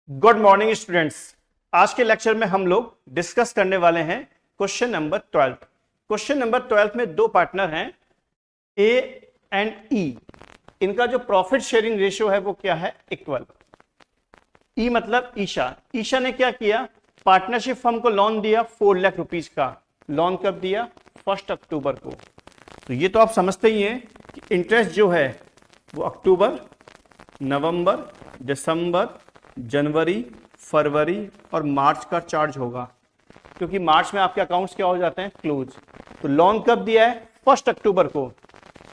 Good morning students. आज के lecture में हम लोग डिस्कस करने वाले हैं क्वेश्चन नंबर 12। क्वेश्चन नंबर 12 में दो पार्टनर हैं ए एंड ई। इनका जो प्रॉफिट शेयरिंग रेशियो है वो क्या है? इक्वल। ई मतलब ईशा। ईशा ने क्या किया? पार्टनरशिप फर्म को लोन दिया 4 लाख रुपीज का। लोन कब दिया? 1 अक्टूबर को। तो ये तो आप समझते ही हैं कि इंटरेस्ट जो है वो अक्टूबर, नवंबर, दिसंबर, जनवरी, फरवरी और मार्च का चार्ज होगा, क्योंकि मार्च में आपके अकाउंट्स क्या हो जाते हैं? क्लोज। तो लोन कब दिया है? 1 अक्टूबर को।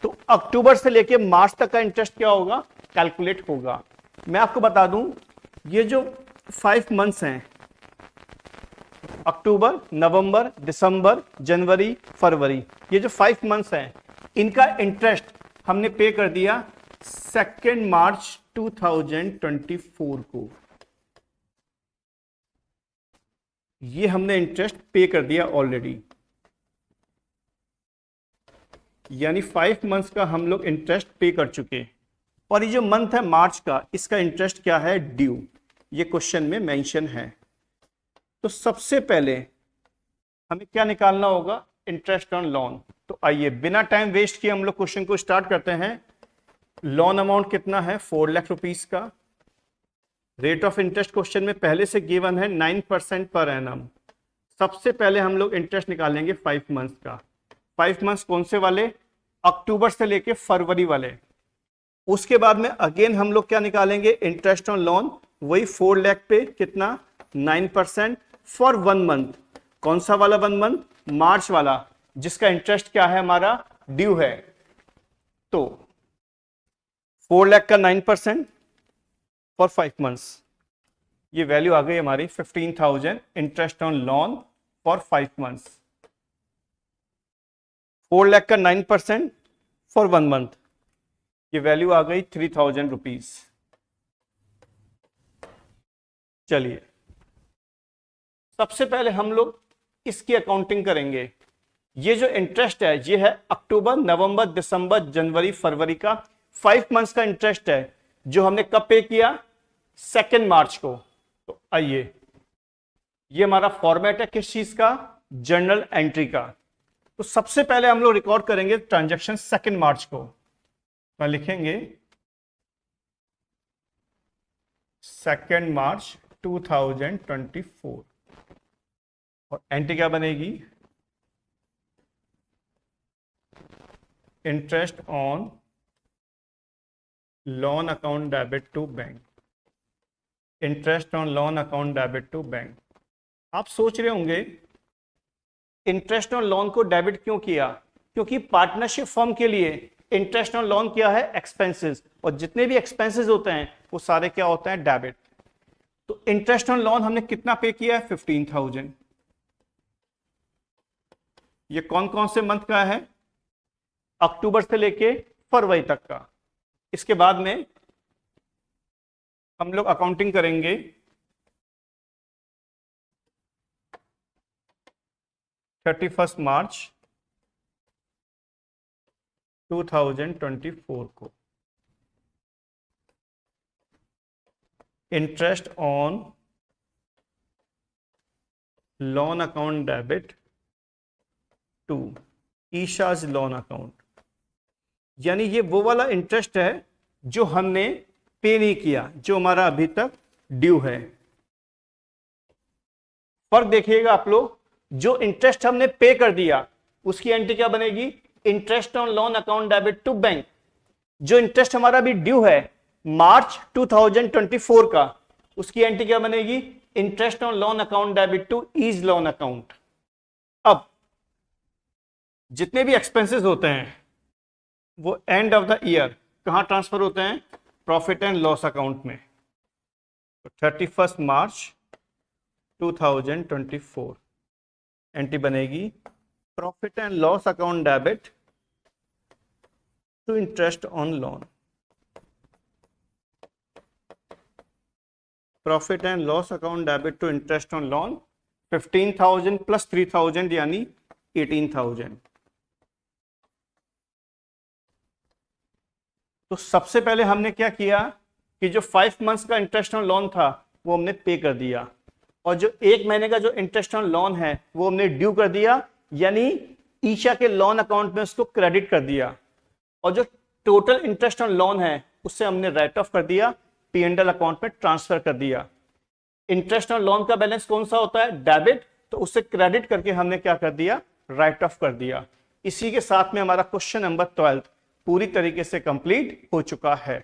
तो अक्टूबर से लेके मार्च तक का इंटरेस्ट क्या होगा? कैलकुलेट होगा। मैं आपको बता दूं, ये जो 5 मंथ्स हैं, अक्टूबर, नवंबर, दिसंबर, जनवरी, फरवरी, ये जो 5 मंथ्स हैं, इनका इंटरेस्ट हमने पे कर दिया 2 मार्च 2024 को। ये हमने इंटरेस्ट पे कर दिया ऑलरेडी, यानी 5 मंथ्स का हम लोग इंटरेस्ट पे कर चुके। और ये जो मंथ है मार्च का, इसका इंटरेस्ट क्या है? ड्यू। ये क्वेश्चन में मेंशन है। तो सबसे पहले हमें क्या निकालना होगा? Interest on loan. तो आइए बिना टाइम वेस्ट किए हम लोग क्वेश्चन को स्टार्ट करते हैं। लोन अमाउंट कितना है? 4 लाख रुपीस का। रेट ऑफ इंटरेस्ट क्वेश्चन में पहले से गिवन है 9% पर एनम। सबसे पहले हम लोग इंटरेस्ट निकालेंगे 5 मंथ्स का। 5 मंथ्स कौन से वाले? अक्टूबर से लेके फरवरी वाले। उसके बाद में अगेन हम लोग क्या निकालेंगे? Interest on loan. वही 4 लाख पे कितना? 9% फॉर 1 मंथ। कौन सा वाला 1 मंथ? मार्च वाला, जिसका इंटरेस्ट क्या है? हमारा ड्यू है। तो 4 लाख का 9% फॉर 5 मंथ्स, ये वैल्यू आ गई हमारी 15,000 interest on loan for 5 months. 4 lakh का 9% फॉर 1 मंथ, ये वैल्यू आ गई 3,000 रुपीज। चलिए सबसे पहले हम लोग इसकी अकाउंटिंग करेंगे। ये जो इंटरेस्ट है ये है अक्टूबर, नवंबर, दिसंबर, जनवरी, फरवरी का 5 मंथ्स का इंटरेस्ट है, जो हमने कब पे किया? 2 मार्च को। तो आइए, ये हमारा फॉर्मेट है किस चीज का? जर्नल एंट्री का। तो सबसे पहले हम लोग रिकॉर्ड करेंगे ट्रांजैक्शन 2 मार्च को। तो लिखेंगे 2 मार्च 2024 और एंट्री क्या बनेगी? Interest on loan account debit to bank. Interest on loan account debit to bank. आप सोच रहे होंगे इंटरेस्ट ऑन लोन को डेबिट क्यों किया? क्योंकि पार्टनरशिप फर्म के लिए इंटरेस्ट ऑन लोन क्या है? एक्सपेंसेस। और जितने भी एक्सपेंसेस होते हैं वो सारे क्या होते हैं? डेबिट। तो इंटरेस्ट ऑन लोन हमने कितना पे किया है? 15,000। ये कौन कौन से मंथ का है? अक्टूबर से लेके फरवरी तक का। इसके बाद में हम लोग अकाउंटिंग करेंगे 31 मार्च 2024 को। Interest on loan account debit to Isha's loan account, यानी ये वो वाला इंटरेस्ट है जो हमने पे नहीं किया, जो हमारा अभी तक ड्यू है। फर्क देखिएगा आप लोग, जो इंटरेस्ट हमने पे कर दिया उसकी एंट्री क्या बनेगी? Interest on loan account debit to bank. जो इंटरेस्ट हमारा अभी ड्यू है मार्च 2024 का, उसकी एंट्री क्या बनेगी? Interest on loan account debit to is loan account. अब जितने भी एक्सपेंसेस होते हैं वो एंड ऑफ द ईयर कहां ट्रांसफर होते हैं? प्रॉफिट एंड लॉस अकाउंट में। तो 31 मार्च 2024 एंट्री बनेगी profit and loss account debit to interest on loan. Profit and loss account debit to interest on loan 15,000 plus 3,000 यानी 18,000। तो सबसे पहले हमने क्या किया कि जो 5 मंथ्स का इंटरेस्ट ऑन लोन था वो हमने पे कर दिया, और जो 1 महीने का जो इंटरेस्ट ऑन लोन है वो हमने ड्यू कर दिया, यानी ईशा के लोन अकाउंट में उसको क्रेडिट कर दिया, और जो टोटल इंटरेस्ट ऑन लोन है उससे हमने राइट ऑफ कर दिया, P&L अकाउंट में ट्रांसफर कर दिया। इंटरेस्ट ऑन लोन का बैलेंस कौन सा होता है? डेबिट, तो उससे क्रेडिट करके हमने क्या कर दिया? राइट ऑफ कर दिया। इसी के साथ में हमारा क्वेश्चन नंबर 12 पूरी तरीके से कंप्लीट हो चुका है।